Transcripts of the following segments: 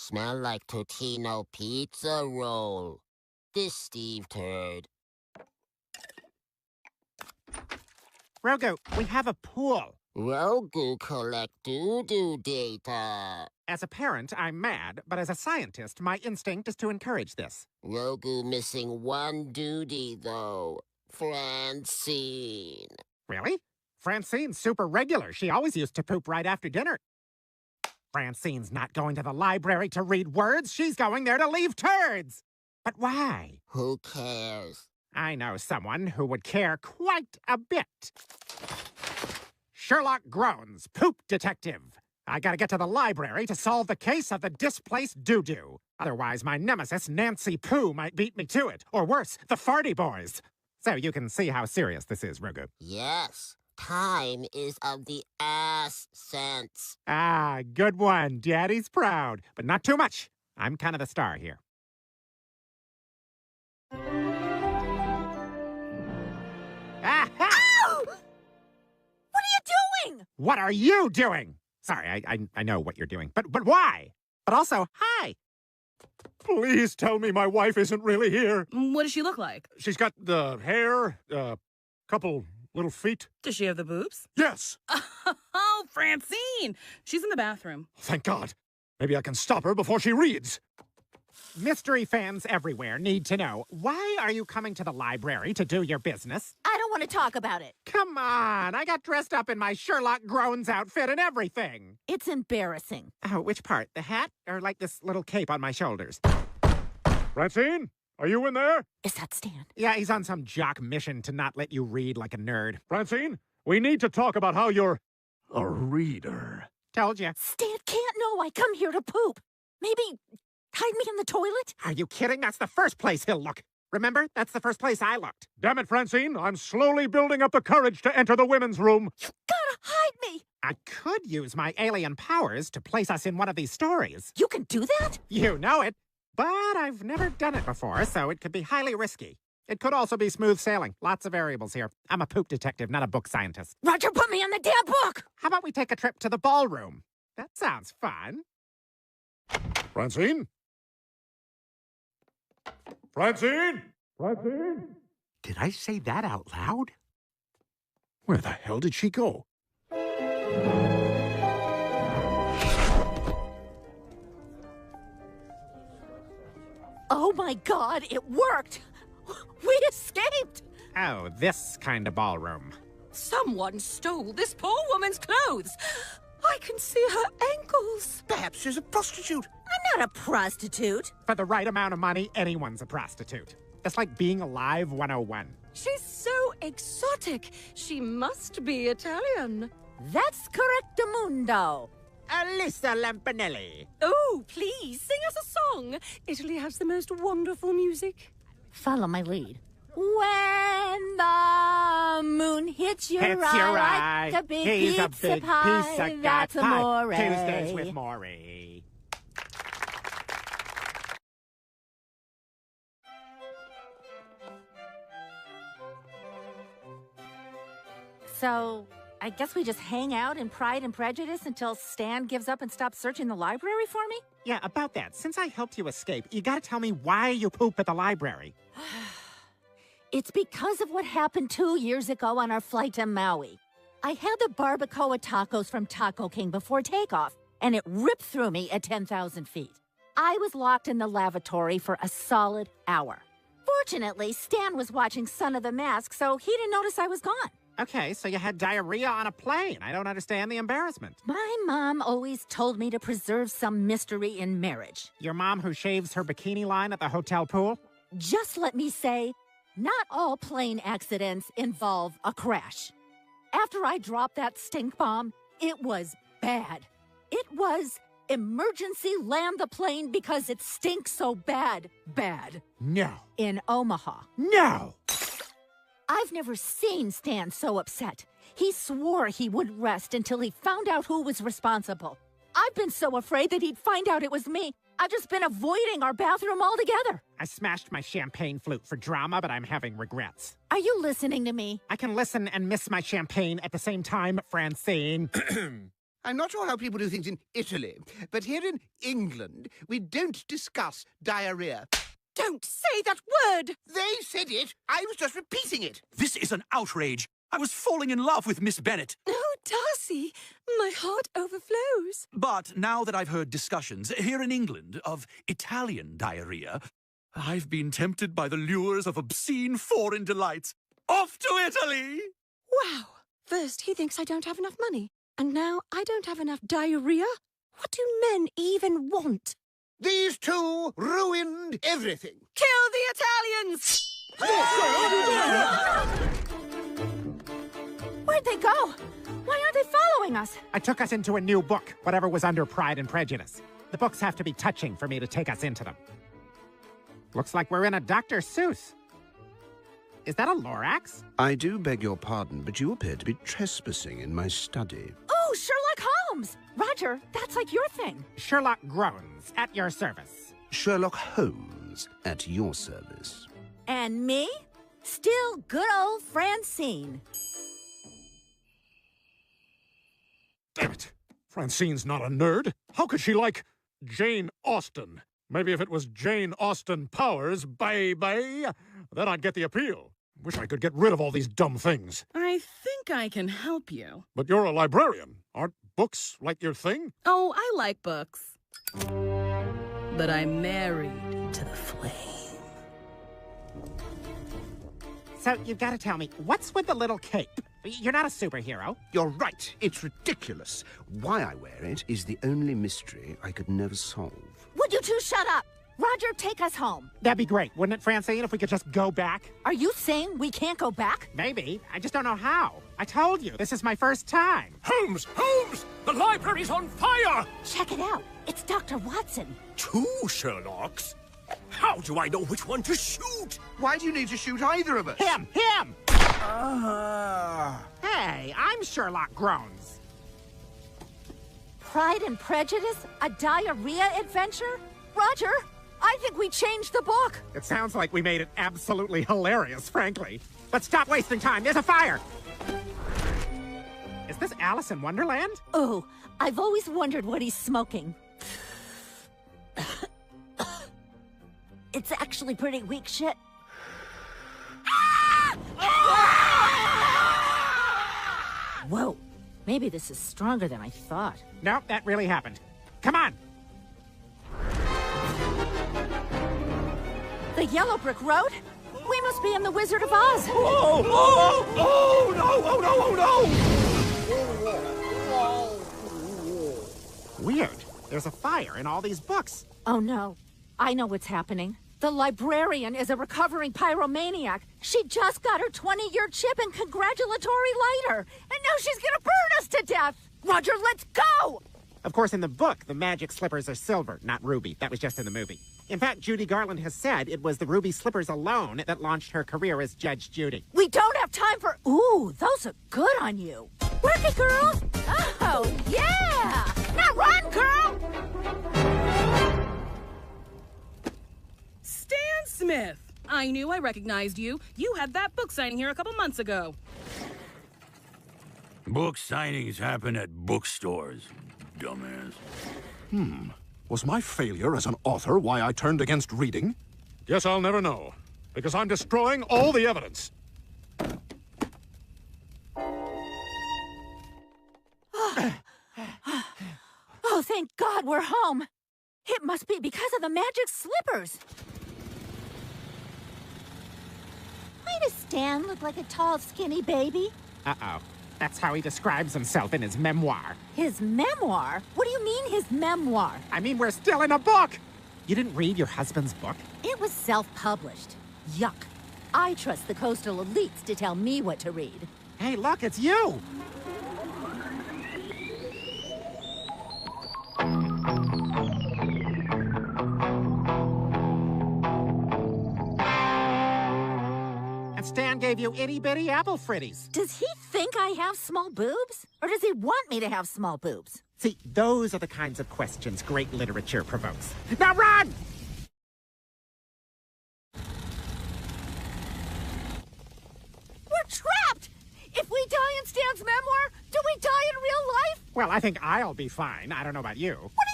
Smell like Totino pizza roll. This Steve turd. Rogu, we have a pool. Rogu collect doo-doo data. As a parent, I'm mad, but as a scientist, my instinct is to encourage this. Rogu missing one duty, though. Francine. Really? Francine's super regular. She always used to poop right after dinner. Francine's not going to the library to read words. She's going there to leave turds. But why? Who cares? I know someone who would care quite a bit. Sherlock Groans, poop detective. I gotta get to the library to solve the case of the displaced doo-doo. Otherwise, my nemesis, Nancy Pooh, might beat me to it. Or worse, the Farty Boys. So you can see how serious this is, Rogu. Yes. Time is of the ass sense. Ah, good one. Daddy's proud. But not too much. I'm kind of the star here. Ow! What are you doing? What are you doing? Sorry, I know what you're doing. But why? But also, hi. Please tell me my wife isn't really here. What does she look like? She's got the hair, couple little feet. Does she have the boobs? Yes. Oh, Francine! She's in the bathroom. Thank God. Maybe I can stop her before she reads. Mystery fans everywhere need to know, why are you coming to the library to do your business? I don't want to talk about it. Come on, I got dressed up in my Sherlock Groans outfit and everything. It's embarrassing. Oh, which part? The hat or like this little cape on my shoulders? Francine, are you in there? Is that Stan? Yeah, he's on some jock mission to not let you read like a nerd. Francine, we need to talk about how you're a reader. Told you. Stan can't know I come here to poop. Maybe hide me in the toilet? Are you kidding? That's the first place he'll look. Remember? That's the first place I looked. Damn it, Francine. I'm slowly building up the courage to enter the women's room. You gotta hide me. I could use my alien powers to place us in one of these stories. You can do that? You know it. But I've never done it before, so it could be highly risky. It could also be smooth sailing. Lots of variables here. I'm a poop detective, not a book scientist. Roger, put me on the damn book. How about we take a trip to the ballroom? That sounds fun. Francine? Francine? Francine? Did I say that out loud? Where the hell did she go? Oh my God, it worked. We escaped. Oh, this kind of ballroom. Someone stole this poor woman's clothes. I can see her ankles. Perhaps she's a prostitute. I'm not a prostitute. For the right amount of money, anyone's a prostitute. It's like being alive 101. She's so exotic. She must be Italian. That's correctamundo. Alisa Lampanelli. Oh, please, sing us a song. Italy has the most wonderful music. Follow my lead. When the moon hits your Hits eye, your eye. like a big He's pizza a big pie, piece of that's pie. amore. Tuesdays with Maury. So, I guess we just hang out in Pride and Prejudice until Stan gives up and stops searching the library for me? Yeah, about that. Since I helped you escape, you gotta tell me why you poop at the library. It's because of what happened 2 years ago on our flight to Maui. I had the barbacoa tacos from Taco King before takeoff, and it ripped through me at 10,000 feet. I was locked in the lavatory for a solid hour. Fortunately, Stan was watching Son of the Mask, so he didn't notice I was gone. Okay, so you had diarrhea on a plane. I don't understand the embarrassment. My mom always told me to preserve some mystery in marriage. Your mom who shaves her bikini line at the hotel pool? Just let me say, not all plane accidents involve a crash. After I dropped that stink bomb, it was bad. It was emergency land the plane because it stinks so bad. No. In Omaha. No! I've never seen Stan so upset. He swore he wouldn't rest until he found out who was responsible. I've been so afraid that he'd find out it was me. I've just been avoiding our bathroom altogether. I smashed my champagne flute for drama, but I'm having regrets. Are you listening to me? I can listen and miss my champagne at the same time, Francine. I'm not sure how people do things in Italy, but here in England, we don't discuss diarrhea. Don't say that word! They said it. I was just repeating it. This is an outrage. I was falling in love with Miss Bennet. Oh, Darcy, my heart overflows. But now that I've heard discussions here in England of Italian diarrhea, I've been tempted by the lures of obscene foreign delights. Off to Italy! Wow. First, he thinks I don't have enough money. And now I don't have enough diarrhea? What do men even want? These two ruined everything. Kill the Italians! Where'd they go? Why aren't they following us? I took us into a new book, whatever was under Pride and Prejudice. The books have to be touching for me to take us into them. Looks like we're in a Dr. Seuss. Is that a Lorax? I do beg your pardon, but you appear to be trespassing in my study. Oh, Sherlock Holmes! Roger, that's like your thing. Sherlock Groans, at your service. Sherlock Holmes, at your service. And me? Still good old Francine. Damn it! Francine's not a nerd. How could she like Jane Austen? Maybe if it was Jane Austen Powers, baby, then I'd get the appeal. Wish I could get rid of all these dumb things. I think I can help you. But you're a librarian. Aren't books like your thing? Oh, I like books. But I'm married to the flame. So, you've got to tell me, what's with the little cape? You're not a superhero. You're right. It's ridiculous. Why I wear it is the only mystery I could never solve. Would you two shut up? Roger, take us home. That'd be great, wouldn't it, Francine, if we could just go back? Are you saying we can't go back? Maybe. I just don't know how. I told you, this is my first time. Holmes! Holmes! The library's on fire! Check it out. It's Dr. Watson. 2 Sherlocks? How do I know which one to shoot? Why do you need to shoot either of us? Him! Hey, I'm Sherlock Groans. Pride and Prejudice? A diarrhea adventure? Roger, I think we changed the book. It sounds like we made it absolutely hilarious, frankly. But stop wasting time. There's a fire. Is this Alice in Wonderland? Oh, I've always wondered what he's smoking. It's actually pretty weak shit. Whoa, maybe this is stronger than I thought. No, that really happened. Come on. The Yellow Brick Road? We must be in the Wizard of Oz. Oh! Oh! Oh! No! Oh no! Oh no! Weird. There's a fire in all these books. Oh no, I know what's happening. The librarian is a recovering pyromaniac. She just got her 20-year chip and congratulatory lighter. And now she's gonna burn us to death. Roger, let's go! Of course, in the book, the magic slippers are silver, not ruby. That was just in the movie. In fact, Judy Garland has said it was the ruby slippers alone that launched her career as Judge Judy. We don't have time for... Ooh, those are good on you. Work it, girls! Oh, yeah! Now run, girl! Stan Smith! I knew I recognized you. You had that book signing here a couple months ago. Book signings happen at bookstores, dumbass. Was my failure as an author why I turned against reading? Guess I'll never know, because I'm destroying all the evidence. Oh, thank God we're home. It must be because of the magic slippers. Why does Stan look like a tall, skinny baby? Uh-oh. That's how he describes himself in his memoir. His memoir? What do you mean, his memoir? I mean, we're still in a book! You didn't read your husband's book? It was self-published. Yuck. I trust the coastal elites to tell me what to read. Hey, look, it's you! And Stan gave you itty-bitty apple fritties. Does he think I have small boobs? Or does he want me to have small boobs? See, those are the kinds of questions great literature provokes. Now run! We're trapped! If we die in Stan's memoir, do we die in real life? Well, I think I'll be fine. I don't know about you. What do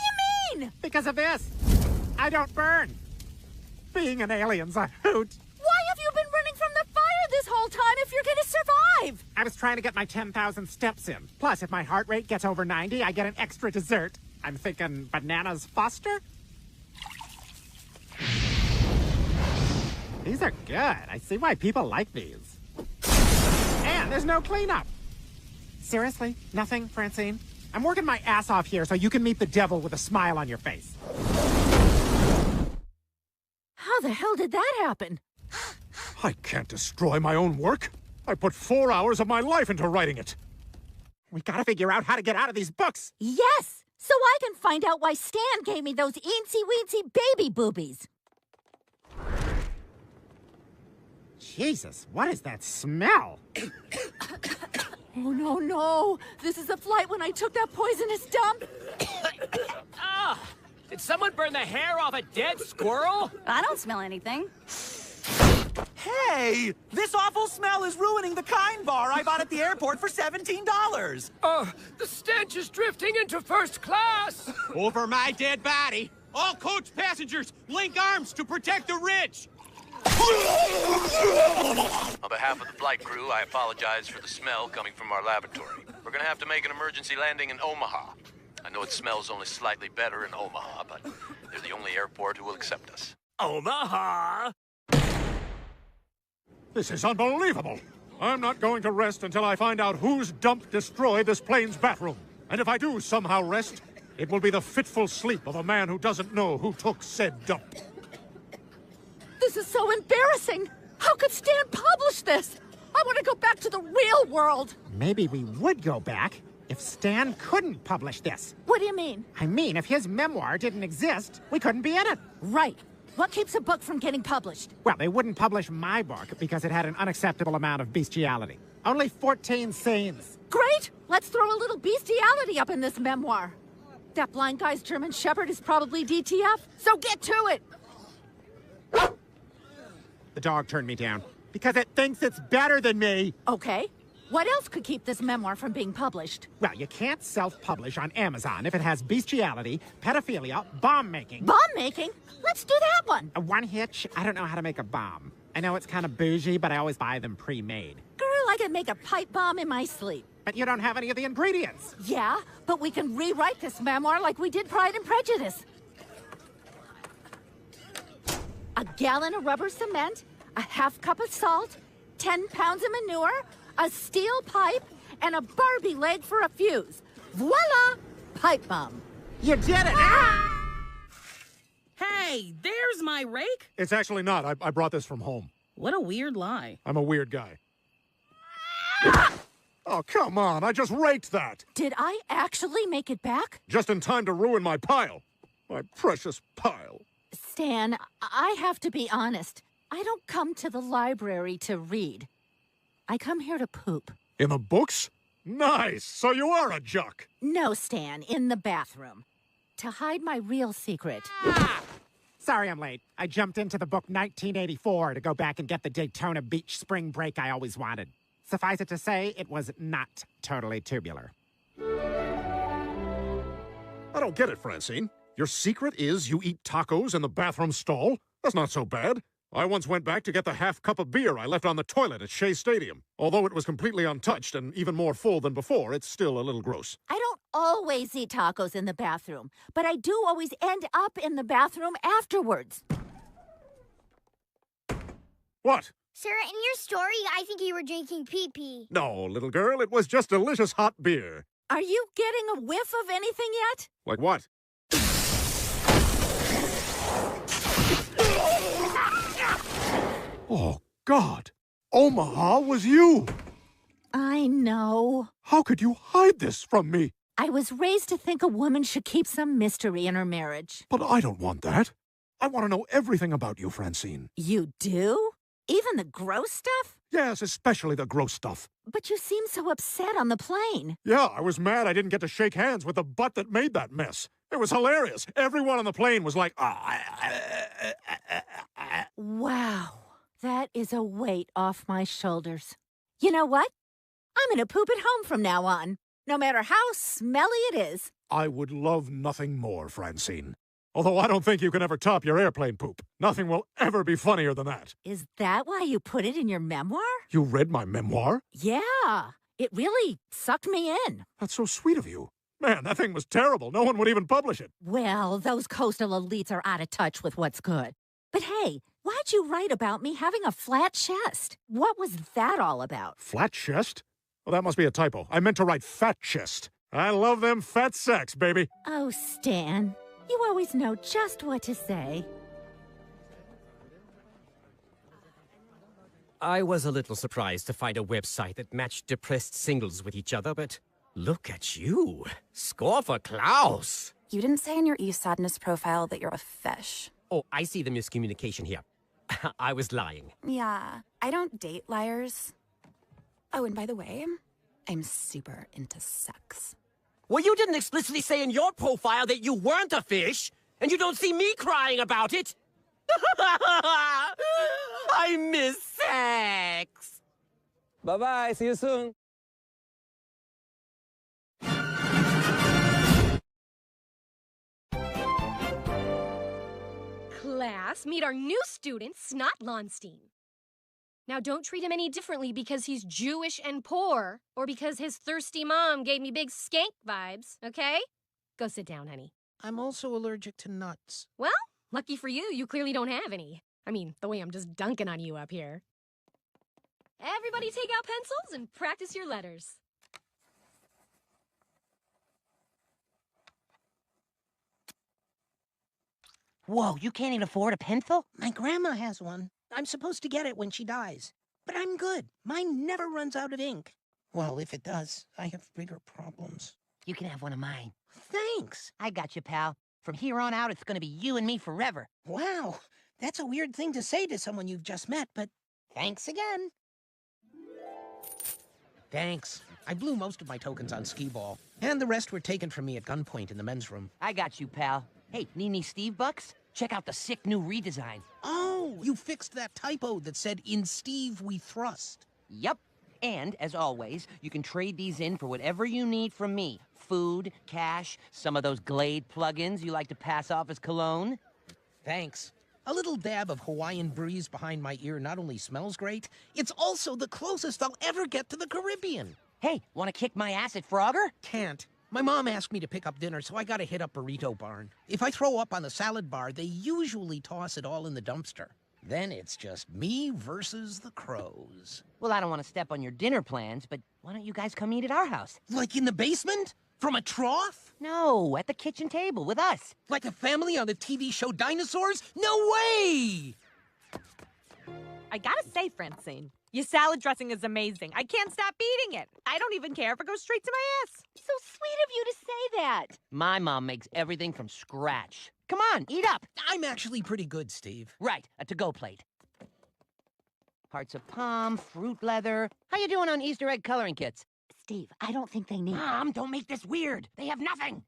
you mean? Because of this. I don't burn. Being an alien's a hoot. Why have you been running from the fire this whole time if you're gonna survive? I was trying to get my 10,000 steps in. Plus, if my heart rate gets over 90, I get an extra dessert. I'm thinking bananas Foster? These are good. I see why people like these. And there's no cleanup. Seriously? Nothing, Francine? I'm working my ass off here so you can meet the devil with a smile on your face. How the hell did that happen? I can't destroy my own work. I put 4 hours of my life into writing it. We gotta figure out how to get out of these books. Yes! So I can find out why Stan gave me those eensy-weensy baby boobies. Jesus, what is that smell? Oh, no, no. This is the flight when I took that poisonous dump. Ah! Did someone burn the hair off a dead squirrel? I don't smell anything. Hey! This awful smell is ruining the Kind bar I bought at the airport for $17. The stench is drifting into first class! Over my dead body! All coach passengers, link arms to protect the rich! On behalf of the flight crew, I apologize for the smell coming from our laboratory. We're gonna have to make an emergency landing in Omaha. I know it smells only slightly better in Omaha, but they're the only airport who will accept us. Omaha! This is unbelievable. I'm not going to rest until I find out whose dump destroyed this plane's bathroom. And if I do somehow rest, it will be the fitful sleep of a man who doesn't know who took said dump. This is so embarrassing. How could Stan publish this? I want to go back to the real world. Maybe we would go back if Stan couldn't publish this. What do you mean? I mean, if his memoir didn't exist, we couldn't be in it. Right. What keeps a book from getting published? Well, they wouldn't publish my book because it had an unacceptable amount of bestiality. Only 14 scenes. Great! Let's throw a little bestiality up in this memoir. That blind guy's German Shepherd is probably DTF, so get to it! The dog turned me down because it thinks it's better than me. Okay. What else could keep this memoir from being published? Well, you can't self-publish on Amazon if it has bestiality, pedophilia, bomb-making. Bomb-making? Let's do that one. One hitch, I don't know how to make a bomb. I know it's kind of bougie, but I always buy them pre-made. Girl, I can make a pipe bomb in my sleep. But you don't have any of the ingredients. Yeah, but we can rewrite this memoir like we did Pride and Prejudice. A gallon of rubber cement, a half cup of salt, 10 pounds of manure, a steel pipe, and a Barbie leg for a fuse. Voila! Pipe bomb. You did it! Hey, there's my rake. It's actually not. I brought this from home. What a weird lie. I'm a weird guy. Oh, come on. I just raked that. Did I actually make it back? Just in time to ruin my pile. My precious pile. Stan, I have to be honest. I don't come to the library to read. I come here to poop. In the books? Nice! So you are a jock. No, Stan, in the bathroom. To hide my real secret. Sorry I'm late. I jumped into the book 1984 to go back and get the Daytona Beach spring break I always wanted. Suffice it to say, it was not totally tubular. I don't get it, Francine. Your secret is you eat tacos in the bathroom stall? That's not so bad. I once went back to get the half cup of beer I left on the toilet at Shea Stadium. Although it was completely untouched and even more full than before, it's still a little gross. I don't always eat tacos in the bathroom, but I do always end up in the bathroom afterwards. What? Sir, in your story, I think you were drinking pee-pee. No, little girl, it was just delicious hot beer. Are you getting a whiff of anything yet? Like what? Oh, God. Omaha was you. I know. How could you hide this from me? I was raised to think a woman should keep some mystery in her marriage. But I don't want that. I want to know everything about you, Francine. You do? Even the gross stuff? Yes, especially the gross stuff. But you seem so upset on the plane. Yeah, I was mad I didn't get to shake hands with the butt that made that mess. It was hilarious. Everyone on the plane was like, Wow, that is a weight off my shoulders. You know what? I'm gonna poop at home from now on, no matter how smelly it is. I would love nothing more, Francine. Although I don't think you can ever top your airplane poop. Nothing will ever be funnier than that. Is that why you put it in your memoir? You read my memoir? Yeah, it really sucked me in. That's so sweet of you. Man, that thing was terrible. No one would even publish it. Well, those coastal elites are out of touch with what's good. But hey, why'd you write about me having a flat chest? What was that all about? Flat chest? Well, that must be a typo. I meant to write fat chest. I love them fat sacks, baby. Oh, Stan, you always know just what to say. I was a little surprised to find a website that matched depressed singles with each other, but look at you. Score for Klaus. You didn't say in your e-sadness profile that you're a fish. Oh, I see the miscommunication here. I was lying. Yeah, I don't date liars. Oh, and by the way, I'm super into sex. Well, you didn't explicitly say in your profile that you weren't a fish, and you don't see me crying about it. I miss sex. Bye-bye, see you soon. Class, meet our new student, Snot Lonstein. Now, don't treat him any differently because he's Jewish and poor, or because his thirsty mom gave me big skank vibes, okay? Go sit down, honey. I'm also allergic to nuts. Well, lucky for you, you clearly don't have any. I mean, the way I'm just dunking on you up here. Everybody take out pencils and practice your letters. Whoa, you can't even afford a pencil? My grandma has one. I'm supposed to get it when she dies. But I'm good. Mine never runs out of ink. Well, if it does, I have bigger problems. You can have one of mine. Thanks. I got you, pal. From here on out, it's gonna be you and me forever. Wow, that's a weird thing to say to someone you've just met, but thanks again. Thanks. I blew most of my tokens on skee-ball, and the rest were taken from me at gunpoint in the men's room. I got you, pal. Hey, need any Steve bucks? Check out the sick new redesign. Oh, you fixed that typo that said, "In Steve we thrust." Yep. And, as always, you can trade these in for whatever you need from me. Food, cash, some of those Glade plugins you like to pass off as cologne. Thanks. A little dab of Hawaiian breeze behind my ear not only smells great, it's also the closest I'll ever get to the Caribbean. Hey, want to kick my ass at Frogger? Can't. My mom asked me to pick up dinner, so I gotta hit up Burrito Barn. If I throw up on the salad bar, they usually toss it all in the dumpster. Then it's just me versus the crows. Well, I don't want to step on your dinner plans, but why don't you guys come eat at our house? Like in the basement? From a trough? No, at the kitchen table with us. Like a family on the TV show Dinosaurs? No way! I gotta say, Francine, your salad dressing is amazing. I can't stop eating it. I don't even care if it goes straight to my ass. So sweet of you to say that. My mom makes everything from scratch. Come on, eat up. I'm actually pretty good, Steve. Right, a to-go plate. Hearts of palm, fruit leather. How you doing on Easter egg coloring kits? Steve, I don't think they need... Mom, don't make this weird. They have nothing.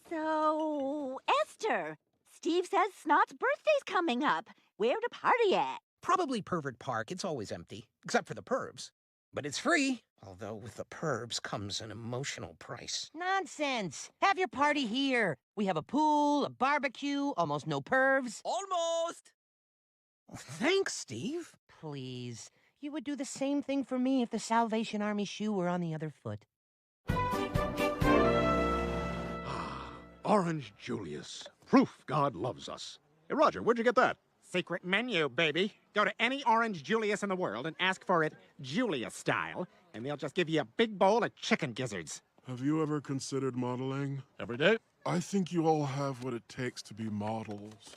So, Esther, Steve says Snot's birthday's coming up. Where to party at? Probably Pervert Park. It's always empty, except for the pervs. But it's free, although with the pervs comes an emotional price. Nonsense. Have your party here. We have a pool, a barbecue, almost no pervs. Almost. Thanks, Steve. Please. You would do the same thing for me if the Salvation Army shoe were on the other foot. Orange Julius. Proof God loves us. Hey, Roger, where'd you get that? Secret menu, baby. Go to any Orange Julius in the world and ask for it Julius style, and they'll just give you a big bowl of chicken gizzards. Have you ever considered modeling? Every day? I think you all have what it takes to be models.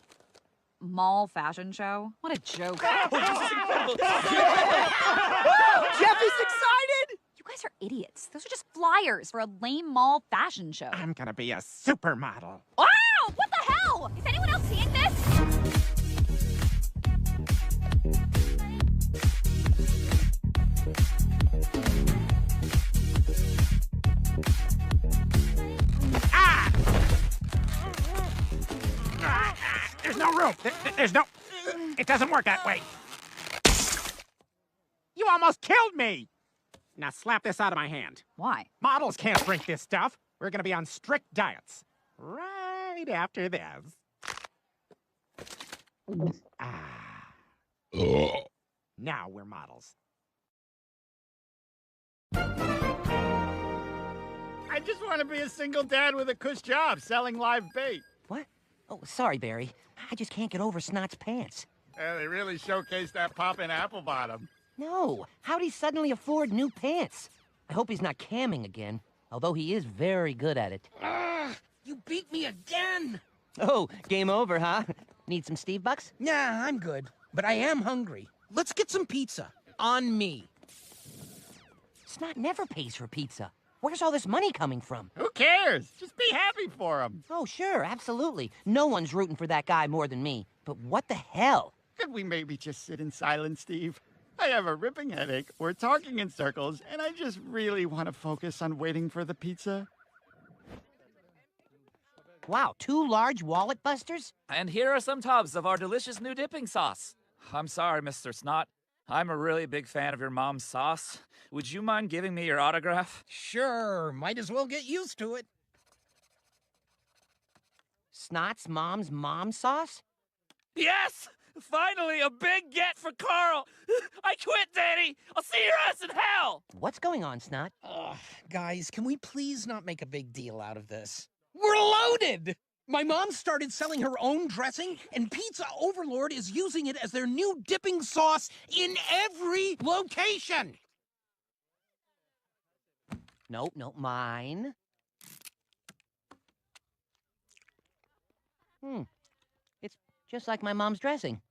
Mall fashion show? What a joke. Jeff is excited! You guys are idiots. Those are just flyers for a lame mall fashion show. I'm gonna be a supermodel. Wow! What the hell? Is anyone else seeing this? There's no room. There's no... It doesn't work that way. You almost killed me! Now slap this out of my hand. Why? Models can't drink this stuff. We're gonna be on strict diets. Right after this. Now we're models. I just want to be a single dad with a cush job selling live bait. What? Oh, sorry, Barry. I just can't get over Snot's pants. They really showcased that poppin' apple bottom. No, how'd he suddenly afford new pants? I hope he's not camming again, although he is very good at it. You beat me again! Oh, game over, huh? Need some Steve Bucks? Nah, I'm good. But I am hungry. Let's get some pizza. On me. Snot never pays for pizza. Where's all this money coming from? Who cares? Just be happy for him. Oh, sure, absolutely. No one's rooting for that guy more than me. But what the hell? Could we maybe just sit in silence, Steve? I have a ripping headache. We're talking in circles, and I just really want to focus on waiting for the pizza. Wow, 2 large wallet busters? And here are some tubs of our delicious new dipping sauce. I'm sorry, Mr. Snot. I'm a really big fan of your mom's sauce. Would you mind giving me your autograph? Sure, might as well get used to it. Snot's mom's mom sauce? Yes! Finally, a big get for Carl! I quit, Daddy! I'll see your ass in hell! What's going on, Snot? Guys, can we please not make a big deal out of this? We're loaded! My mom started selling her own dressing, and Pizza Overlord is using it as their new dipping sauce in every location! Nope, mine. It's just like my mom's dressing.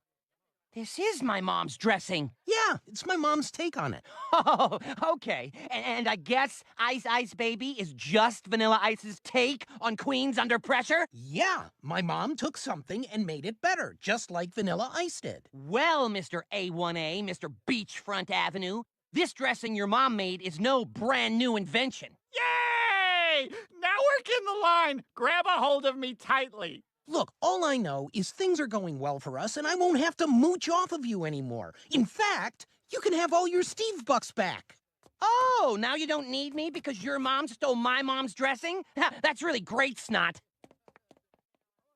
This is my mom's dressing. Yeah, it's my mom's take on it. Oh, okay. And I guess Ice Ice Baby is just Vanilla Ice's take on Queens Under Pressure? Yeah, my mom took something and made it better, just like Vanilla Ice did. Well, Mr. A1A, Mr. Beachfront Avenue, this dressing your mom made is no brand new invention. Yay! Now we're in the line. Grab a hold of me tightly. Look, all I know is things are going well for us, and I won't have to mooch off of you anymore. In fact, you can have all your Steve Bucks back. Oh, now you don't need me because your mom stole my mom's dressing? That's really great, Snot.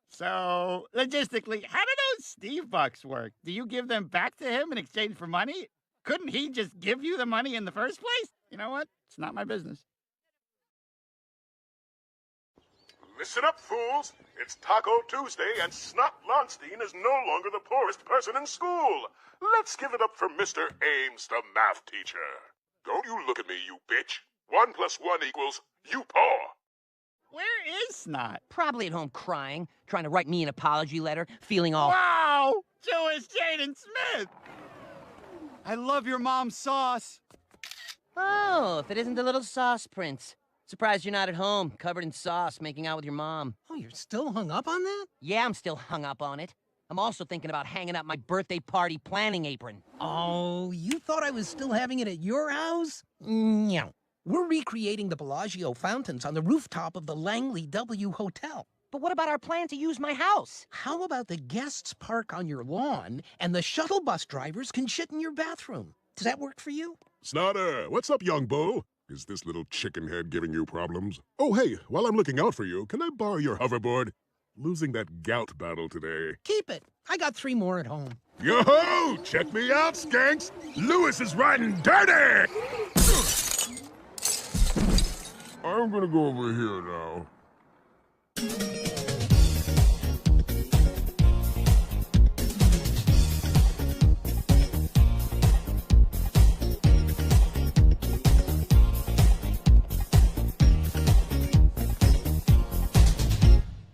So, logistically, how do those Steve Bucks work? Do you give them back to him in exchange for money? Couldn't he just give you the money in the first place? You know what? It's not my business. Listen up, fools. It's Taco Tuesday, and Snot Lonstein is no longer the poorest person in school. Let's give it up for Mr. Ames, the math teacher. Don't you look at me, you bitch. 1 + 1 = you poor. Where is Snot? Probably at home crying, trying to write me an apology letter, feeling all... Wow! Jewish Jaden Smith! I love your mom's sauce. Oh, if it isn't the little sauce prince. Surprised you're not at home, covered in sauce, making out with your mom. Oh, you're still hung up on that? Yeah, I'm still hung up on it. I'm also thinking about hanging up my birthday party planning apron. Oh, you thought I was still having it at your house? No. We're recreating the Bellagio fountains on the rooftop of the Langley W Hotel. But what about our plan to use my house? How about the guests park on your lawn and the shuttle bus drivers can shit in your bathroom? Does that work for you? Snotter, what's up, young bull? Is this little chicken head giving you problems? Oh, hey, while I'm looking out for you, can I borrow your hoverboard? Losing that gout battle today. Keep it. I got 3 more at home. Yo-ho! Check me out, skanks! Lewis is riding dirty! I'm gonna go over here now.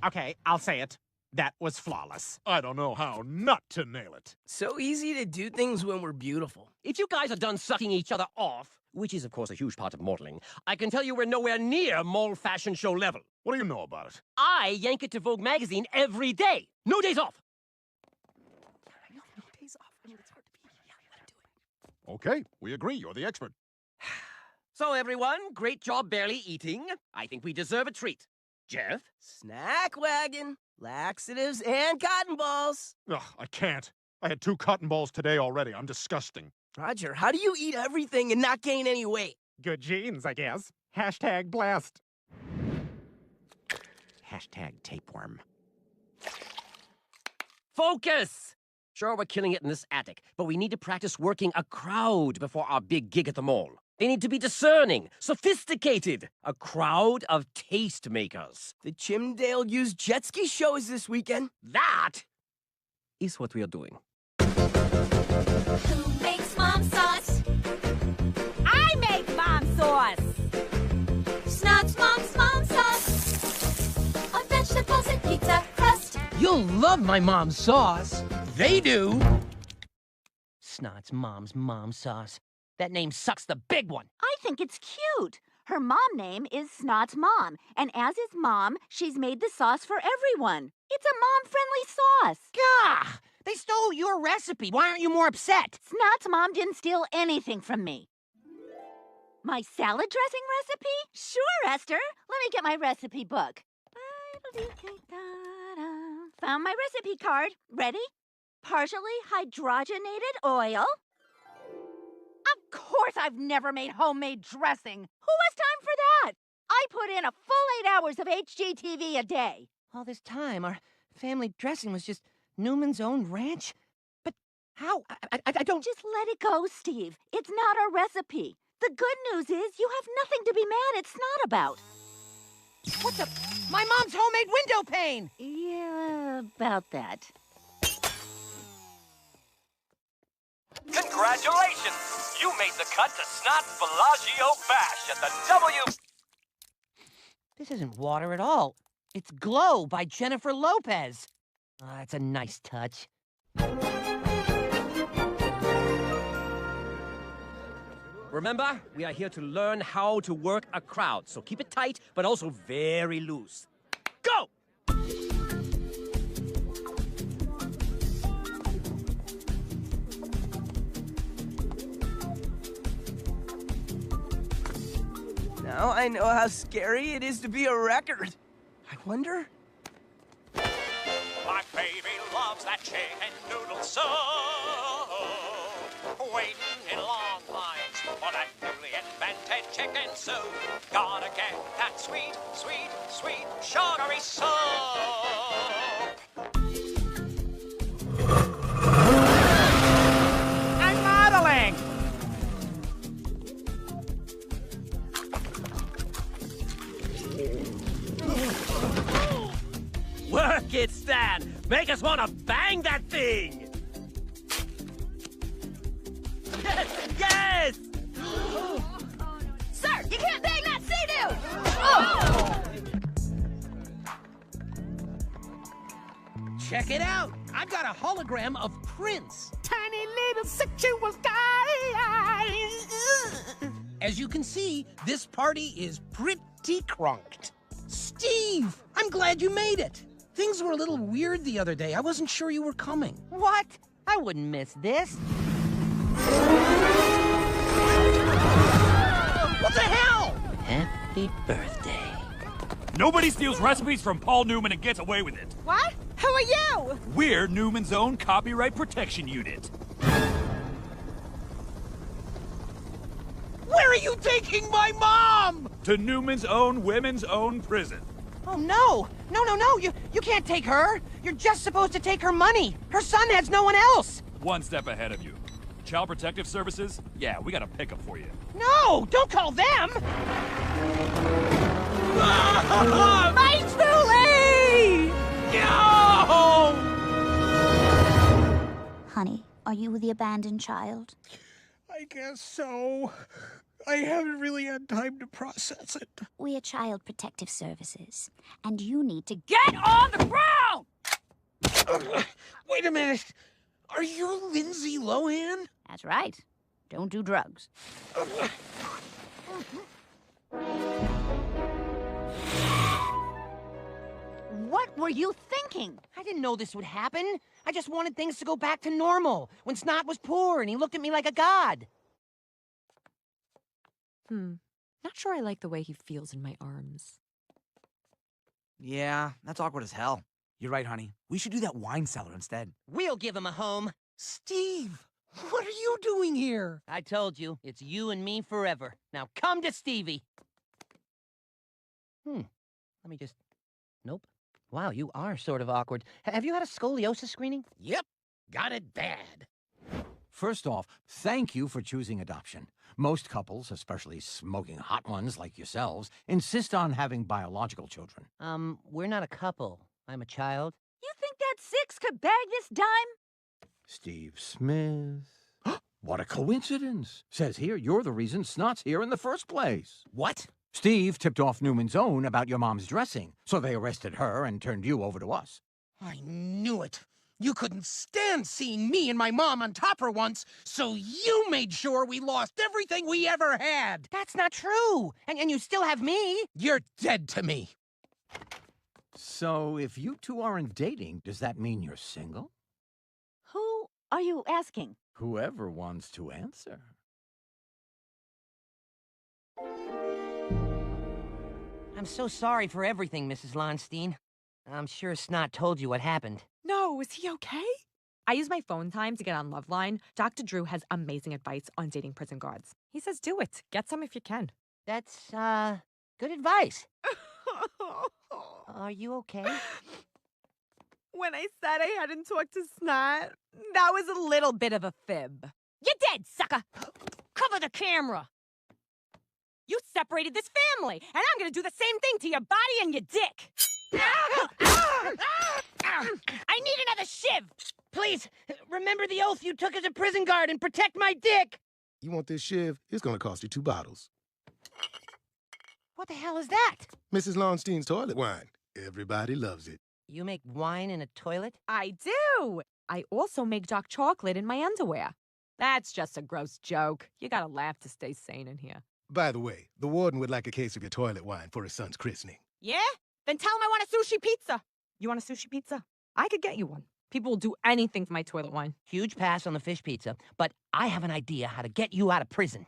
Okay, I'll say it. That was flawless. I don't know how not to nail it. So easy to do things when we're beautiful. If you guys are done sucking each other off, which is, of course, a huge part of modeling, I can tell you we're nowhere near mall fashion show level. What do you know about it? I yank it to Vogue magazine every day. No days off. No days off. I mean, it's hard to be. Yeah, let him do it. Okay, we agree. You're the expert. So, everyone, great job barely eating. I think we deserve a treat. Jeff? Snack wagon, laxatives, and cotton balls. Ugh, I can't. I had 2 cotton balls today already. I'm disgusting. Roger, how do you eat everything and not gain any weight? Good genes, I guess. Hashtag blessed. Hashtag tapeworm. Focus! Sure, we're killing it in this attic, but we need to practice working a crowd before our big gig at the mall. They need to be discerning, sophisticated, a crowd of tastemakers. The Chimdale used jet ski show is this weekend. That is what we are doing. Who makes mom sauce? I make mom sauce! Snot's mom's mom sauce. On vegetables and pizza crust. You'll love my mom's sauce. They do. Snot's mom's mom sauce. That name sucks the big one. I think it's cute. Her mom name is Snot's mom, and as his mom, she's made the sauce for everyone. It's a mom-friendly sauce. Gah! They stole your recipe. Why aren't you more upset? Snot's mom didn't steal anything from me. My salad dressing recipe? Sure, Esther. Let me get my recipe book. Found my recipe card. Ready? Partially hydrogenated oil. Of course I've never made homemade dressing. Who has time for that? I put in a full 8 hours of HGTV a day. All this time, our family dressing was just Newman's own ranch? But how? I don't... Just let it go, Steve. It's not our recipe. The good news is you have nothing to be mad at Snot about. What the? My mom's homemade window pane! Yeah, about that. Congratulations! You made the cut to Snot's Bellagio Bash at the W... This isn't water at all. It's Glow by Jennifer Lopez. That's a nice touch. Remember, we are here to learn how to work a crowd, so keep it tight, but also very loose. Go! Now I know how scary it is to be a record. I wonder... My baby loves that chicken noodle soup. Waiting in long lines for that newly invented chicken soup. Gotta get that sweet, sweet, sweet, sugary soup. I'm modeling! Work it, Stan! Make us want to bang that thing! Yes! Yes! Sir, you can't bang that sea-doo! Oh! Check it out. I've got a hologram of Prince. Tiny little sexual guy. As you can see, this party is pretty crunked. Steve, I'm glad you made it. Things were a little weird the other day. I wasn't sure you were coming. What? I wouldn't miss this. What the hell? Happy birthday. Nobody steals recipes from Paul Newman and gets away with it. What? Who are you? We're Newman's own copyright protection unit. Where are you taking my mom? To Newman's own women's own prison. Oh, no. No. You can't take her. You're just supposed to take her money. Her son has no one else. One step ahead of you. Child Protective Services? Yeah, we got a pickup for you. No, don't call them. My Julie! No! Honey, are you the abandoned child? I guess so. I haven't really had time to process it. We're Child Protective Services, and you need to Get on the ground! Wait a minute. Are you Lindsay Lohan? That's right. Don't do drugs. What were you thinking? I didn't know this would happen. I just wanted things to go back to normal, when Snot was poor and he looked at me like a god. Not sure I like the way he feels in my arms. Yeah, that's awkward as hell. You're right, honey. We should do that wine cellar instead. We'll give him a home. Steve, What are you doing here? I told you, it's you and me forever. Now come to Stevie. Let me just... Nope. Wow, you are sort of awkward. Have you had a scoliosis screening? Yep, got it bad. First off, thank you for choosing adoption. Most couples, especially smoking hot ones like yourselves, insist on having biological children. We're not a couple. I'm a child. You think that 6 could bag this dime? Steve Smith. What a coincidence. Says here you're the reason Snot's here in the first place. What? Steve tipped off Newman's Own about your mom's dressing, so they arrested her and turned you over to us. I knew it. You couldn't stand seeing me and my mom on top her once, so you made sure we lost everything we ever had. That's not true. And you still have me. You're dead to me. So if you two aren't dating, does that mean you're single? Who are you asking? Whoever wants to answer. I'm so sorry for everything, Mrs. Lonstein. I'm sure Snot told you what happened. No, is he okay? I use my phone time to get on Loveline. Dr. Drew has amazing advice on dating prison guards. He says do it. Get some if you can. That's, good advice. Are you okay? When I said I hadn't talked to Snot, that was a little bit of a fib. You're dead, sucker! Cover the camera! You separated this family, and I'm gonna do the same thing to your body and your dick! I need another shiv! Please, remember the oath you took as a prison guard and protect my dick! You want this shiv? It's gonna cost you 2 bottles. What the hell is that? Mrs. Lonstein's toilet wine. Everybody loves it. You make wine in a toilet? I do! I also make dark chocolate in my underwear. That's just a gross joke. You gotta laugh to stay sane in here. By the way, the warden would like a case of your toilet wine for his son's christening. Yeah? Then tell him I want a sushi pizza. You want a sushi pizza? I could get you one. People will do anything for my toilet wine. Huge pass on the fish pizza, but I have an idea how to get you out of prison.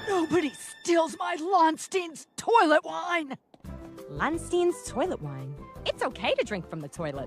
Nobody steals my Lonstein's toilet wine! Lonstein's toilet wine. It's okay to drink from the toilet.